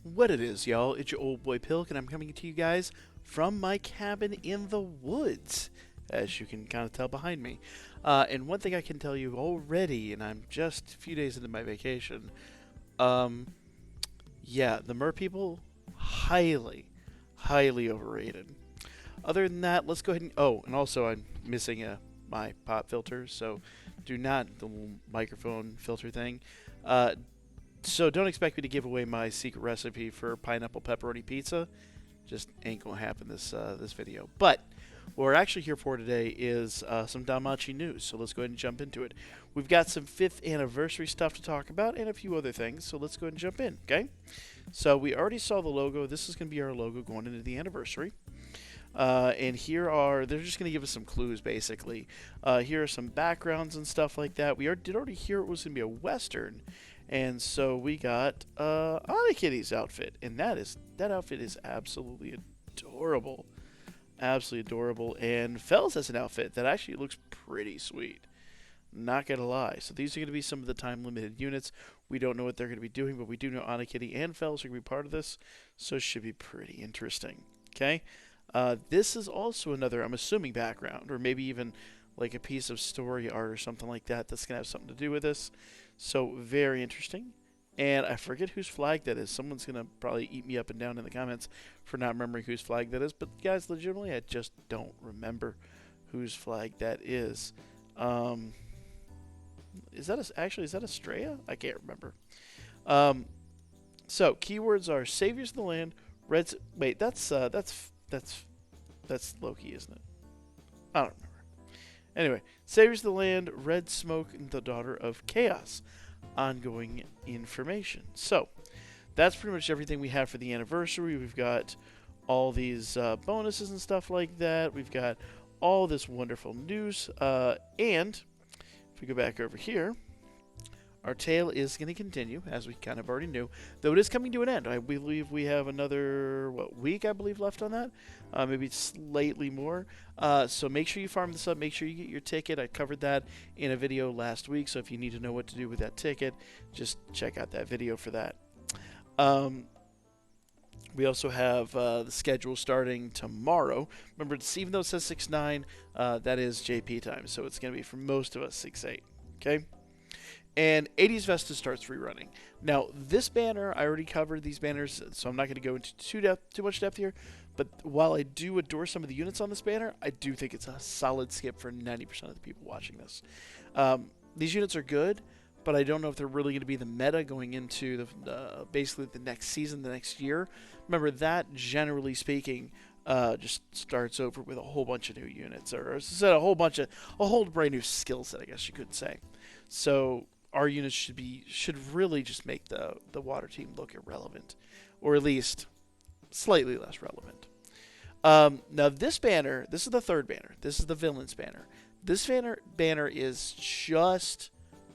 What it is, y'all? It's your old boy Pilk, and I'm coming to you guys from my cabin in the woods, as you can kind of tell behind me. And one thing I can tell you already, and I'm just a few days into my vacation, yeah, the mer people, highly, highly overrated. Other than that, let's go ahead and... Oh, and also I'm missing my pop filter, so do not... The little microphone filter thing. So don't expect me to give away my secret recipe for pineapple pepperoni pizza. Just ain't gonna happen this video. But what we're actually here for today is some Danmachi news. So let's go ahead and jump into it. We've got some 5th anniversary stuff to talk about and a few other things. So let's go ahead and jump in. Okay. So we already saw the logo. This is gonna be our logo going into the anniversary. And they're just going to give us some clues, basically. Here are some backgrounds and stuff like that. We did already hear it was going to be a Western. And so we got Kitty's outfit. And that outfit is absolutely adorable. Absolutely adorable. And Fells has an outfit that actually looks pretty sweet. Not going to lie. So these are going to be some of the time-limited units. We don't know what they're going to be doing, but we do know Kitty and Fells are going to be part of this. So it should be pretty interesting. Okay? This is also another, I'm assuming, background, or maybe even like a piece of story art or something like that that's going to have something to do with this. So, very interesting. And I forget whose flag that is. Someone's going to probably eat me up and down in the comments for not remembering whose flag that is. But, guys, legitimately, I just don't remember whose flag that is. Is that Estrella? I can't remember. So, keywords are Saviors of the Land, Reds... Wait, that's Loki, isn't it? I don't remember. Anyway, Saviors of the Land, Red Smoke, and the Daughter of Chaos. Ongoing information. So, that's pretty much everything we have for the anniversary. We've got all these bonuses and stuff like that. We've got all this wonderful news. And, if we go back over here, our tale is going to continue, as we kind of already knew, though it is coming to an end. I believe we have another, week, I believe, left on that? Maybe slightly more. So make sure you farm this up. Make sure you get your ticket. I covered that in a video last week, so if you need to know what to do with that ticket, just check out that video for that. We also have the schedule starting tomorrow. Remember, even though it says 6-9, that is JP time, so it's going to be, for most of us, 6-8. Okay? And 80s Vesta starts rerunning. Now, this banner, I already covered these banners, so I'm not going to go into too much depth here. But while I do adore some of the units on this banner, I do think it's a solid skip for 90% of the people watching this. These units are good, but I don't know if they're really going to be the meta going into basically the next season, the next year. Remember, that, generally speaking, just starts over with a whole bunch of new units, or a whole brand new skill set, I guess you could say. So our units should really just make the water team look irrelevant, or at least slightly less relevant. Now this banner, this is the third banner. This is the villains banner. This banner is just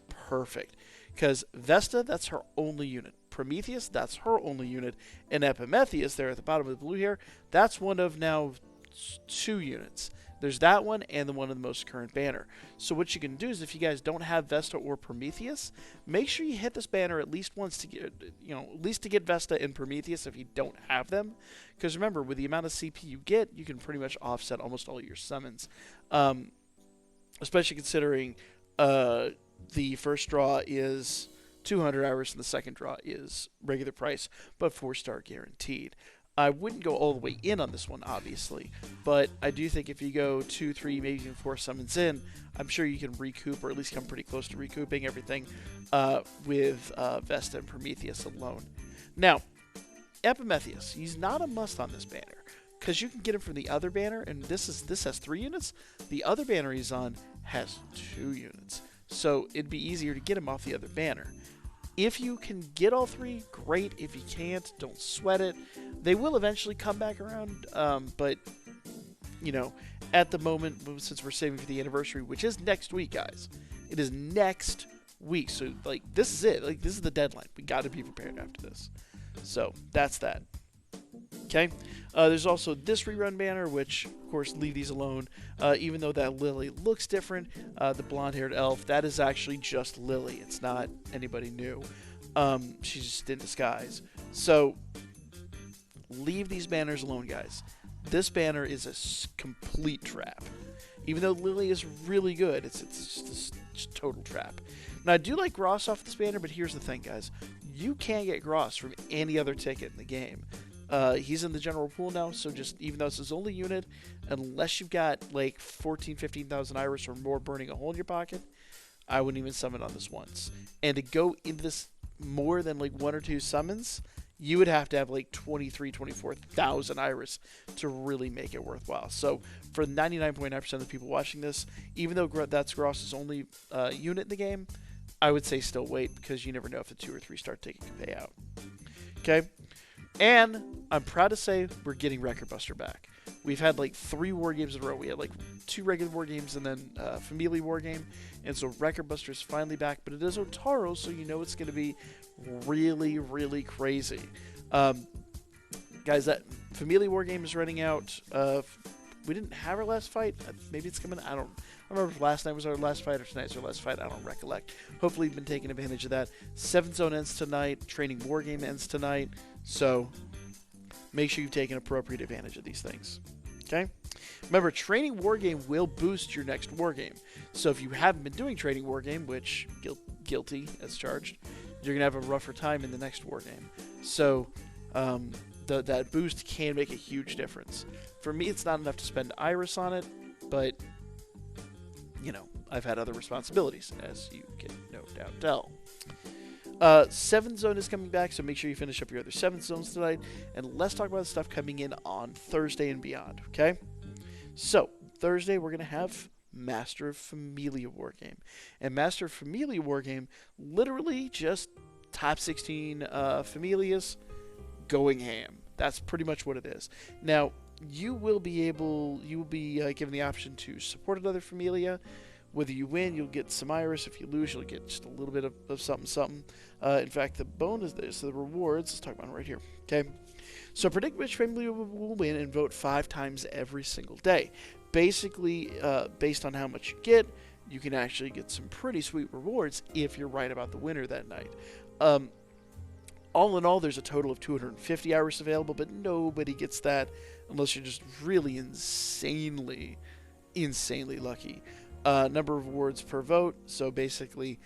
perfect, because Vesta, that's her only unit. Prometheus, that's her only unit. And Epimetheus, there at the bottom of the blue here, that's one of now 2 units. There's that one and the one in the most current banner. So what you can do is, if you guys don't have Vesta or Prometheus, make sure you hit this banner at least once to get, at least to get Vesta and Prometheus if you don't have them. Because remember, with the amount of CP you get, you can pretty much offset almost all your summons. Especially considering the first draw is 200 hours and the second draw is regular price, but 4-star guaranteed. I wouldn't go all the way in on this one, obviously, but I do think if you go 2, 3, maybe even 4 summons in, I'm sure you can recoup, or at least come pretty close to recouping everything with Vesta and Prometheus alone. Now, Epimetheus, he's not a must on this banner, because you can get him from the other banner, and this has 3 units. The other banner he's on has 2 units, so it'd be easier to get him off the other banner. If you can get all 3, great. If you can't, don't sweat it. They will eventually come back around, but, at the moment, since we're saving for the anniversary, which is next week, guys. It is next week, so, this is it. This is the deadline. We got to be prepared after this. So, that's that. Okay? There's also this rerun banner, which, of course, leave these alone. Even though that Lily looks different, the blonde-haired elf, that is actually just Lily. It's not anybody new. She's just in disguise. So leave these banners alone, guys. This banner is a complete trap. Even though Lily is really good, it's just a total trap. Now, I do like Gross off this banner, but here's the thing, guys. You can't get Gross from any other ticket in the game. He's in the general pool now, so just even though it's his only unit, unless you've got like 15,000 Iris or more burning a hole in your pocket, I wouldn't even summon on this once. And to go into this more than like 1 or 2 summons, you would have to have like 24,000 Iris to really make it worthwhile. So for 99.9% of the people watching this, even though that's Gross's only unit in the game, I would say still wait, because you never know if the 2 or 3 star ticket can pay out. Okay? And I'm proud to say we're getting Record Buster back. We've had like 3 war games in a row. We had like 2 regular war games and then Familia war game. And so Record Buster is finally back, but it is Otaro, so you know it's going to be really, really crazy. Guys, that Familia war game is running out. We didn't have our last fight. Maybe it's coming. I don't remember if last night was our last fight or tonight's our last fight. I don't recollect. Hopefully you've been taking advantage of that. 7th Zone ends tonight. Training war game ends tonight. So make sure you've taken appropriate advantage of these things. Okay? Remember, Training war game will boost your next war game. So if you haven't been doing Training war game, which guilty as charged, you're going to have a rougher time in the next war game. So that boost can make a huge difference. For me, it's not enough to spend Iris on it, but, you know, I've had other responsibilities, as you can no doubt tell. 7th Zone is coming back, so make sure you finish up your other 7th Zones tonight, and let's talk about the stuff coming in on Thursday and beyond, okay? So, Thursday, we're going to have Master of Familia Wargame. And Master of Familia Wargame, literally just top 16 Familias going ham. That's pretty much what it is. Now, you will be given the option to support another Familia. Whether you win, you'll get some Iris. If you lose, you'll get just a little bit of something. In fact, the bonus there, so the rewards, let's talk about it right here. Okay, so predict which family will win and vote 5 times every single day. Basically, based on how much you get, you can actually get some pretty sweet rewards if you're right about the winner that night. All in all, there's a total of 250 Iris available, but nobody gets that unless you're just really insanely lucky. Number of rewards per vote, so basically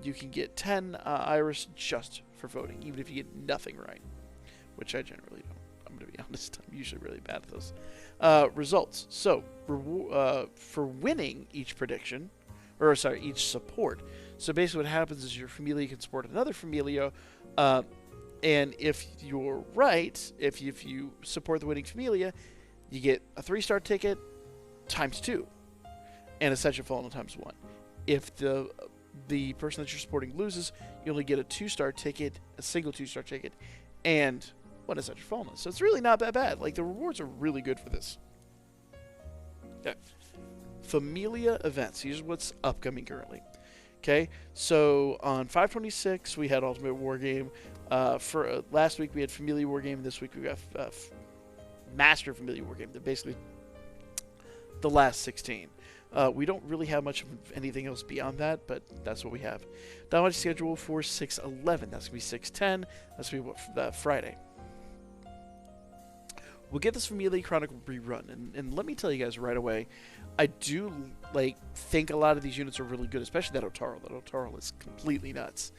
you can get 10 Iris just for voting, even if you get nothing right, which I generally don't. I'm going to be honest, I'm usually really bad at those. Results, so for winning each prediction, each support, so basically what happens is your Familia can support another Familia, and if you're right, if you support the winning Familia, you get a 3-star ticket times 2. And Essential Fallen times 1. If the person that you're supporting loses, you only get a 2-star ticket, a single 2-star ticket, and 1 Essential Fallen. So it's really not that bad. Like, the rewards are really good for this. Okay. Familia events. Here's what's upcoming currently. Okay, so on 5/26 we had Ultimate War Game. For last week we had Familia War Game. This week we got Master Familia War Game. They're basically the last 16. We don't really have much of anything else beyond that, but that's what we have. Download schedule for 6/11. That's going to be 6/10. That's going to be Friday. We'll get this Familia Chronicle rerun, and let me tell you guys right away, I do think a lot of these units are really good, especially that Otaro. That Otaro is completely nuts.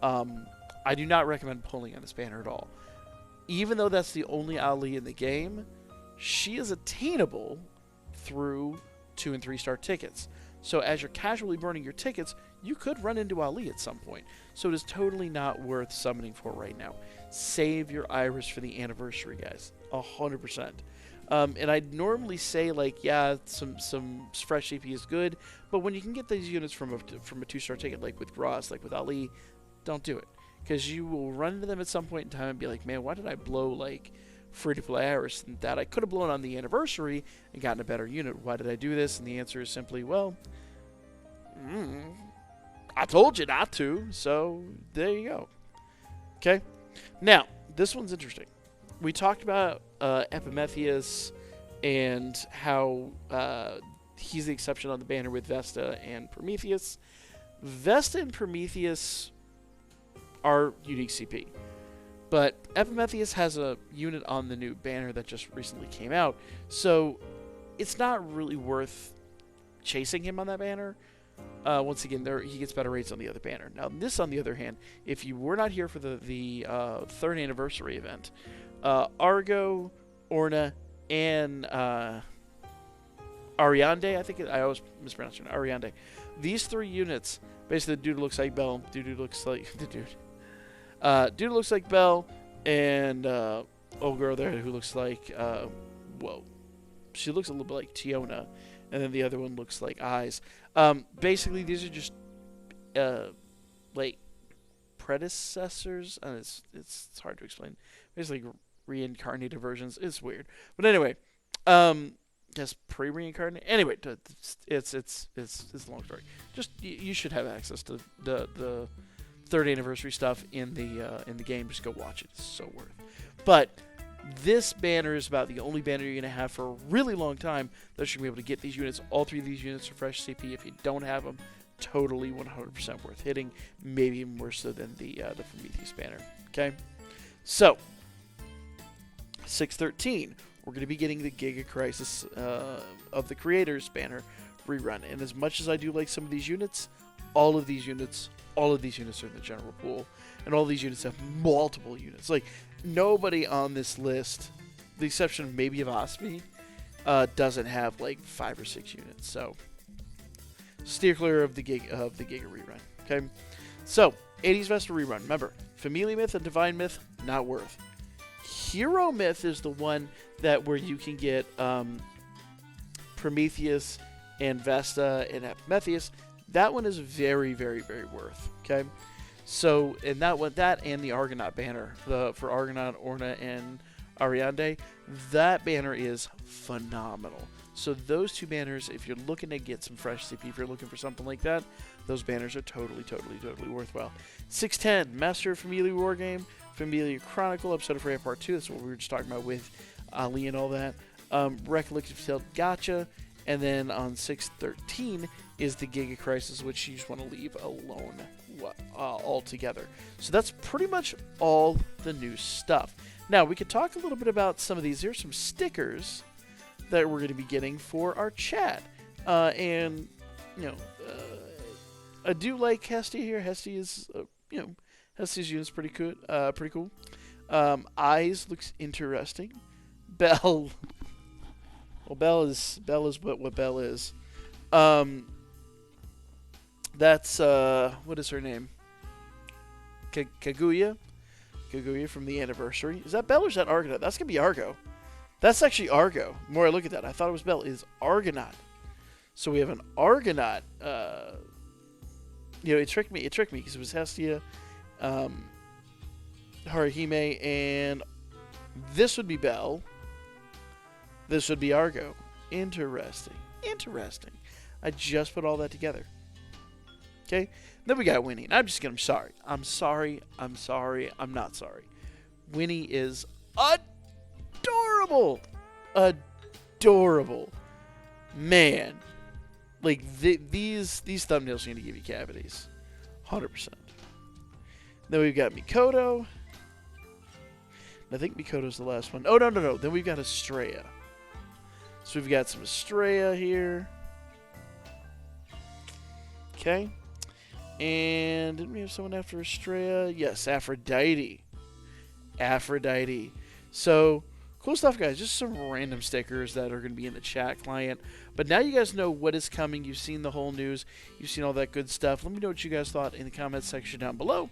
I do not recommend pulling on this banner at all. Even though that's the only Ali in the game, she is attainable through 2- and 3-star tickets. So as you're casually burning your tickets, you could run into Ali at some point. So it is totally not worth summoning for right now. Save your Iris for the anniversary, guys. 100%. And I'd normally say, yeah, some fresh CP is good, but when you can get these units from a 2-star ticket, like with Gross, like with Ali, don't do it. Because you will run into them at some point in time and be like, man, why did I blow, free-to-play Iris and that I could have blown on the anniversary and gotten a better unit? Why did I do this? And the answer is simply, well, I told you not to, so there you go. Okay? Now, this one's interesting. We talked about Epimetheus and how he's the exception on the banner with Vesta and Prometheus. Vesta and Prometheus are unique CP. But Epimetheus has a unit on the new banner that just recently came out, so it's not really worth chasing him on that banner. Once again, he gets better rates on the other banner. Now, this, on the other hand, if you were not here for the third anniversary event, Argo, Orna, and Ariande, I always mispronounce her name, Ariande. These 3 units, basically, the dude looks like Bell, dude looks like Bell, and old girl there who looks like, she looks a little bit like Tiona, and then the other one looks like Eyes. Basically, these are just like predecessors. It's hard to explain. Basically, reincarnated versions. It's weird, but anyway, just pre-reincarnated. Anyway, it's a long story. Just you should have access to the third anniversary stuff in the game. Just go watch it. It's so worth. But this banner is about the only banner you're going to have for a really long time that you're going to be able to get these units. All 3 of these units are fresh CP. If you don't have them, totally 100% worth hitting. Maybe even more so than the Prometheus banner. Okay? So, 6/13, we're going to be getting the Giga Crisis of the Creators banner rerun. And as much as I do like some of these units, all of these units are in the general pool. And all these units have multiple units. Like, nobody on this list, with the exception of maybe of Osby, doesn't have like 5 or 6 units. So steer clear of the Giga rerun. Okay, so 80s Vesta rerun. Remember, Familia Myth and Divine Myth not worth. Hero Myth is the one that where you can get Prometheus and Vesta and Epimetheus. That one is very, very, very worth. Okay. So, and that and the Argonaut banner, for Argonaut, Orna, and Ariande, that banner is phenomenal. So those 2 banners, if you're looking to get some fresh CP, if you're looking for something like that, those banners are totally worthwhile. 6/10, Master of Familia Wargame, Familia Chronicle, episode of Freya Part 2. That's what we were just talking about with Ali and all that. Recollective Tale Gotcha. And then on 6/13 is the Giga Crisis, which you just want to leave alone altogether. So that's pretty much all the new stuff. Now, we could talk a little bit about some of these. Here's some stickers that we're going to be getting for our chat. And, I do like Hestia here. Hestia is, Hestia's unit's pretty cool. Eyes looks interesting. Bell... Well, Bell is what Bell is. That's what is her name? Kaguya from the anniversary. Is that Bell or is that Argonaut? That's gonna be Argo. That's actually Argo. The more I look at that, I thought it was Bell. It is Argonaut. So we have an Argonaut. It tricked me because it was Hestia, Haruhime, and this would be Bell. This would be Argo. Interesting. I just put all that together. Okay? Then we got Winnie. And I'm not sorry. Winnie is adorable. Man. Like, these thumbnails are going to give you cavities. 100%. Then we've got Mikoto. I think Mikoto's the last one. Oh, no. Then we've got Estrella. So we've got some Estrella here. Okay. And didn't we have someone after Estrella? Yes, Aphrodite. So, cool stuff, guys. Just some random stickers that are going to be in the chat client. But now you guys know what is coming. You've seen the whole news. You've seen all that good stuff. Let me know what you guys thought in the comments section down below.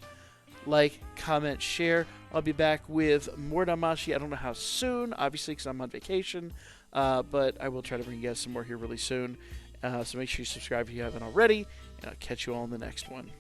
Like, comment, share. I'll be back with more Danmachi. I don't know how soon, obviously, because I'm on vacation. But I will try to bring you guys some more here really soon. So make sure you subscribe if you haven't already. And I'll catch you all in the next one.